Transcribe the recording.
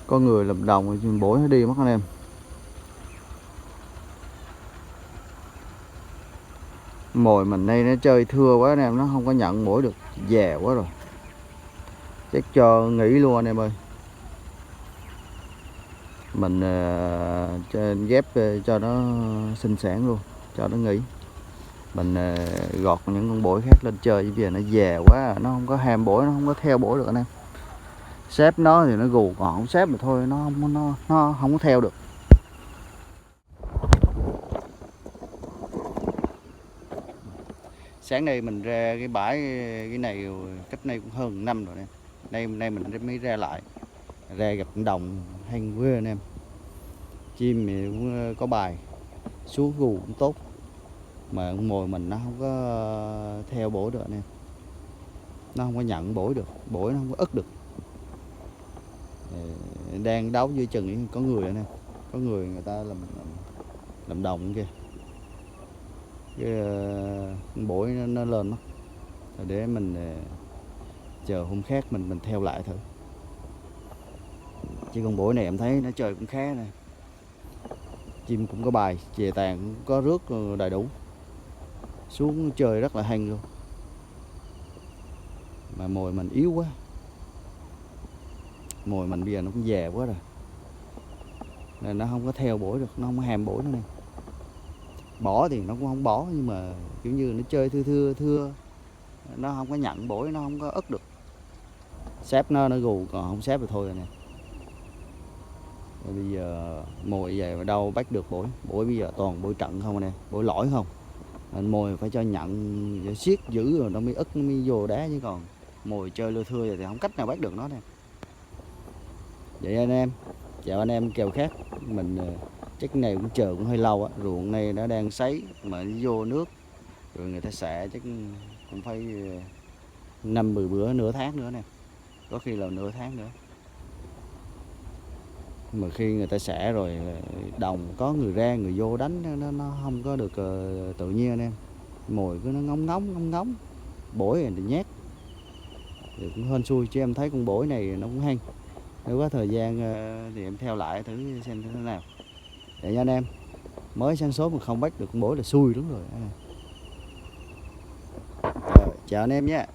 Có người làm đồng thì bổi nó đi mất anh em. Mồi mình đây nó chơi thưa quá anh em, nó không có nhận bổi được, già quá rồi. Chắc cho nghỉ luôn anh em ơi. Mình ghép cho nó sinh sản luôn, cho nó nghỉ. Mình gọt những con bổi khác lên chơi, chứ bây giờ nó già quá, nó không có ham bổi, nó không có theo bổi được anh em. Xếp nó thì nó gù, còn không xếp mà thôi nó không có theo được. Sáng nay mình ra cái bãi cái này cách nay cũng hơn năm rồi nè. Nay mình mới ra lại, ra gặp đồng hăng quê anh em. Chim thì cũng có bài, xuống gù cũng tốt, mà con mồi mình nó không có theo bổi được anh em. Nó không có nhận bổi được, bổi nó không có ức được. Đang đấu dưới chừng có người anh em, có người ta làm đồng kia, cái bổi nó lên mất. Để mình chờ hôm khác mình theo lại thử. Chứ con bổi này em thấy nó chơi cũng khá nè, chim cũng có bài, chè tàn cũng có rước đầy đủ, xuống chơi rất là hăng luôn. Mà mồi mình yếu quá, mồi mình bây giờ nó cũng già quá rồi nên nó không có theo bổi được, nó không có ham bổi nữa nè. Bỏ thì nó cũng không bỏ, nhưng mà kiểu như nó chơi thưa, nó không có nhận bổi, nó không có ức được. Xếp nó gù, còn không xếp thì thôi rồi nè. Rồi bây giờ mồi về mà đâu bắt được bổi, bổi bây giờ toàn bổi trận không nè, bổi lõi không. Nên mồi phải cho nhận siết giữ rồi nó mới ức, nó mới vô đá, chứ còn mồi chơi lưa thưa thì không cách nào bắt được nó nè. Vậy anh em, chào anh em kèo khác. Mình chắc cái này cũng chờ cũng hơi lâu á, ruộng này nó đang sấy mà vô nước rồi người ta xạ chắc cũng phải 5-10 bữa, nửa tháng nữa nè, có khi là nửa tháng nữa. Mà khi người ta xả rồi đồng có người ra người vô đánh nó không có được tự nhiên anh em. Mồi cứ nó ngóng ngóng, bổi thì nhát thì cũng hên xui, chứ em thấy con bổi này nó cũng hăng. Nếu có thời gian thì em theo lại thử xem thế nào. Để nha anh em, mới sáng sớm mà không bắt được con bổi là xui đúng rồi. Chào anh em nhé.